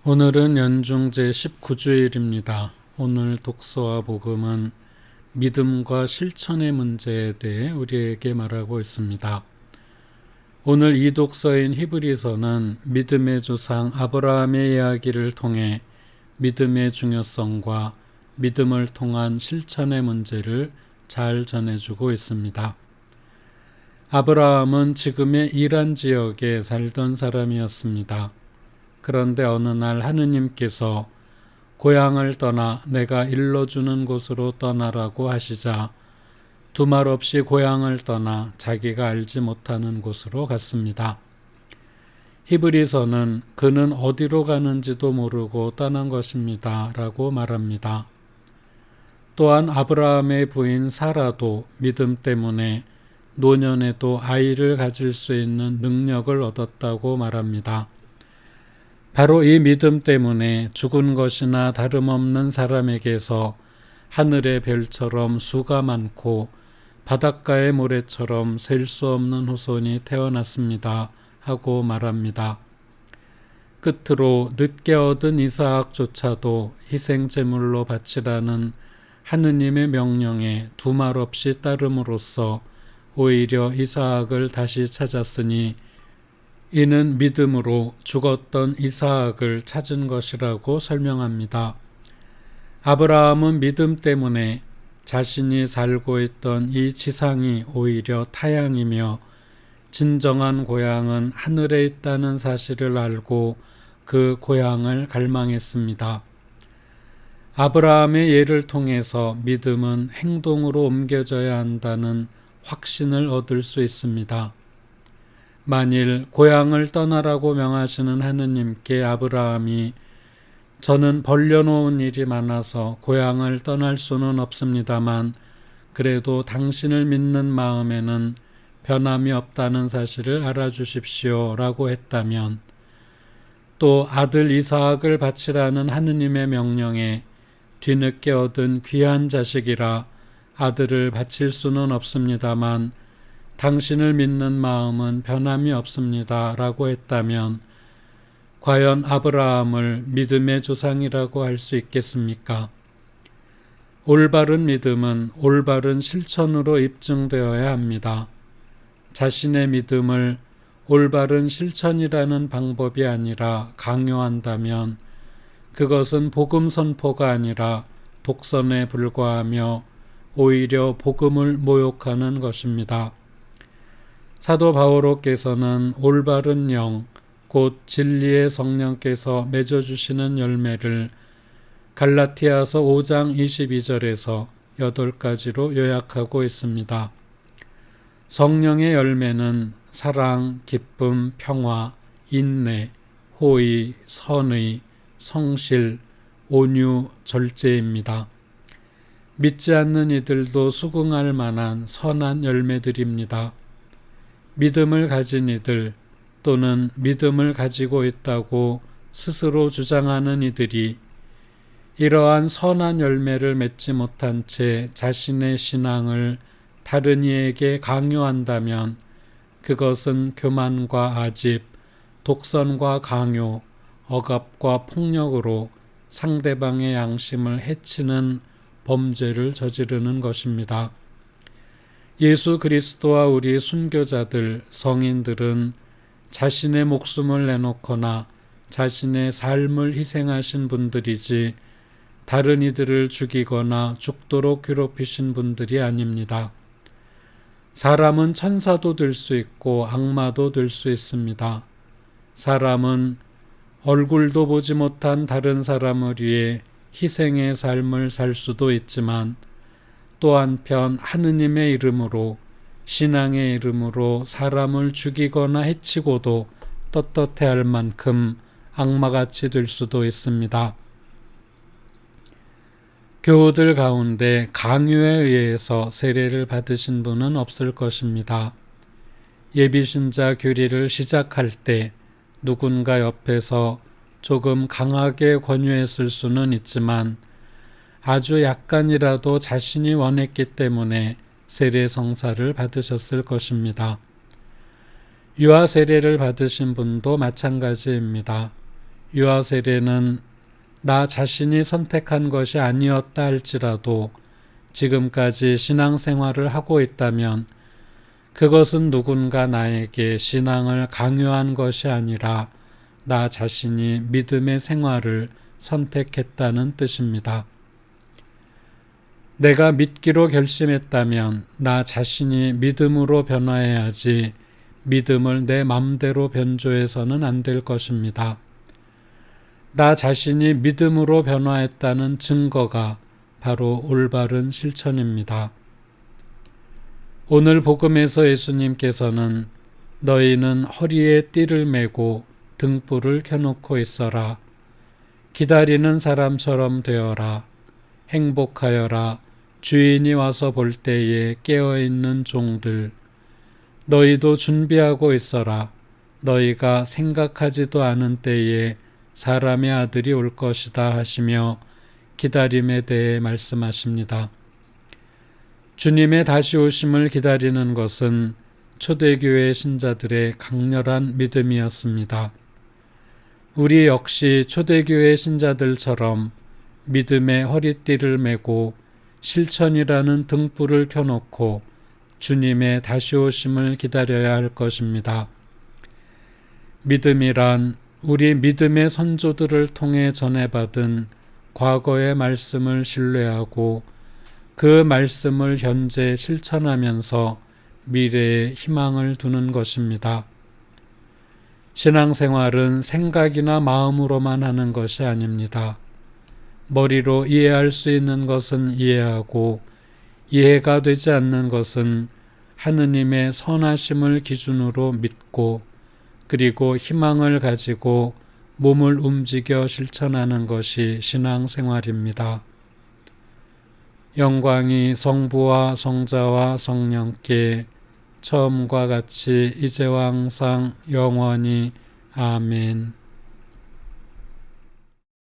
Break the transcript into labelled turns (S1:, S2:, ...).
S1: 오늘은 연중제 19주일입니다. 오늘 독서와 복음은 믿음과 실천의 문제에 대해 우리에게 말하고 있습니다. 오늘 이 독서인 히브리서는 믿음의 조상 아브라함의 이야기를 통해 믿음의 중요성과 믿음을 통한 실천의 문제를 잘 전해주고 있습니다. 아브라함은 지금의 이란 지역에 살던 사람이었습니다. 그런데 어느 날 하느님께서 고향을 떠나 내가 일러주는 곳으로 떠나라고 하시자 두말 없이 고향을 떠나 자기가 알지 못하는 곳으로 갔습니다. 히브리서는 그는 어디로 가는지도 모르고 떠난 것입니다 라고 말합니다. 또한 아브라함의 부인 사라도 믿음 때문에 노년에도 아이를 가질 수 있는 능력을 얻었다고 말합니다. 바로 이 믿음 때문에 죽은 것이나 다름없는 사람에게서 하늘의 별처럼 수가 많고 바닷가의 모래처럼 셀 수 없는 후손이 태어났습니다 하고 말합니다. 끝으로 늦게 얻은 이삭조차도 희생제물로 바치라는 하느님의 명령에 두말 없이 따름으로써 오히려 이삭을 다시 찾았으니 이는 믿음으로 죽었던 이삭을 찾은 것이라고 설명합니다. 아브라함은 믿음 때문에 자신이 살고 있던 이 지상이 오히려 타향이며 진정한 고향은 하늘에 있다는 사실을 알고 그 고향을 갈망했습니다. 아브라함의 예를 통해서 믿음은 행동으로 옮겨져야 한다는 확신을 얻을 수 있습니다. 만일 고향을 떠나라고 명하시는 하느님께 아브라함이 저는 벌려놓은 일이 많아서 고향을 떠날 수는 없습니다만 그래도 당신을 믿는 마음에는 변함이 없다는 사실을 알아주십시오 라고 했다면, 또 아들 이삭을 바치라는 하느님의 명령에 뒤늦게 얻은 귀한 자식이라 아들을 바칠 수는 없습니다만 당신을 믿는 마음은 변함이 없습니다 라고 했다면 과연 아브라함을 믿음의 조상이라고 할 수 있겠습니까? 올바른 믿음은 올바른 실천으로 입증되어야 합니다. 자신의 믿음을 올바른 실천이라는 방법이 아니라 강요한다면 그것은 복음 선포가 아니라 독선에 불과하며 오히려 복음을 모욕하는 것입니다. 사도 바오로께서는 올바른 영, 곧 진리의 성령께서 맺어주시는 열매를 갈라티아서 5장 22절에서 8가지로 요약하고 있습니다. 성령의 열매는 사랑, 기쁨, 평화, 인내, 호의, 선의, 성실, 온유, 절제입니다. 믿지 않는 이들도 수긍할 만한 선한 열매들입니다. 믿음을 가진 이들 또는 믿음을 가지고 있다고 스스로 주장하는 이들이 이러한 선한 열매를 맺지 못한 채 자신의 신앙을 다른 이에게 강요한다면 그것은 교만과 아집, 독선과 강요, 억압과 폭력으로 상대방의 양심을 해치는 범죄를 저지르는 것입니다. 예수 그리스도와 우리 순교자들, 성인들은 자신의 목숨을 내놓거나 자신의 삶을 희생하신 분들이지 다른 이들을 죽이거나 죽도록 괴롭히신 분들이 아닙니다. 사람은 천사도 될 수 있고 악마도 될 수 있습니다. 사람은 얼굴도 보지 못한 다른 사람을 위해 희생의 삶을 살 수도 있지만 또 한편 하느님의 이름으로 신앙의 이름으로 사람을 죽이거나 해치고도 떳떳해할 만큼 악마같이 될 수도 있습니다. 교우들 가운데 강요에 의해서 세례를 받으신 분은 없을 것입니다. 예비신자 교리를 시작할 때 누군가 옆에서 조금 강하게 권유했을 수는 있지만 아주 약간이라도 자신이 원했기 때문에 세례 성사를 받으셨을 것입니다. 유아 세례를 받으신 분도 마찬가지입니다. 유아 세례는 나 자신이 선택한 것이 아니었다 할지라도 지금까지 신앙생활을 하고 있다면 그것은 누군가 나에게 신앙을 강요한 것이 아니라 나 자신이 믿음의 생활을 선택했다는 뜻입니다. 내가 믿기로 결심했다면 나 자신이 믿음으로 변화해야지 믿음을 내 맘대로 변조해서는 안 될 것입니다. 나 자신이 믿음으로 변화했다는 증거가 바로 올바른 실천입니다. 오늘 복음에서 예수님께서는 너희는 허리에 띠를 메고 등불을 켜놓고 있어라. 기다리는 사람처럼 되어라. 행복하여라. 주인이 와서 볼 때에 깨어있는 종들. 너희도 준비하고 있어라. 너희가 생각하지도 않은 때에 사람의 아들이 올 것이다 하시며 기다림에 대해 말씀하십니다. 주님의 다시 오심을 기다리는 것은 초대교회 신자들의 강렬한 믿음이었습니다. 우리 역시 초대교회 신자들처럼 믿음의 허리띠를 메고 실천이라는 등불을 켜놓고 주님의 다시 오심을 기다려야 할 것입니다. 믿음이란 우리 믿음의 선조들을 통해 전해받은 과거의 말씀을 신뢰하고 그 말씀을 현재 실천하면서 미래에 희망을 두는 것입니다. 신앙생활은 생각이나 마음으로만 하는 것이 아닙니다. 머리로 이해할 수 있는 것은 이해하고 이해가 되지 않는 것은 하느님의 선하심을 기준으로 믿고 그리고 희망을 가지고 몸을 움직여 실천하는 것이 신앙생활입니다. 영광이 성부와 성자와 성령께 처음과 같이 이제와 항상 영원히 아멘.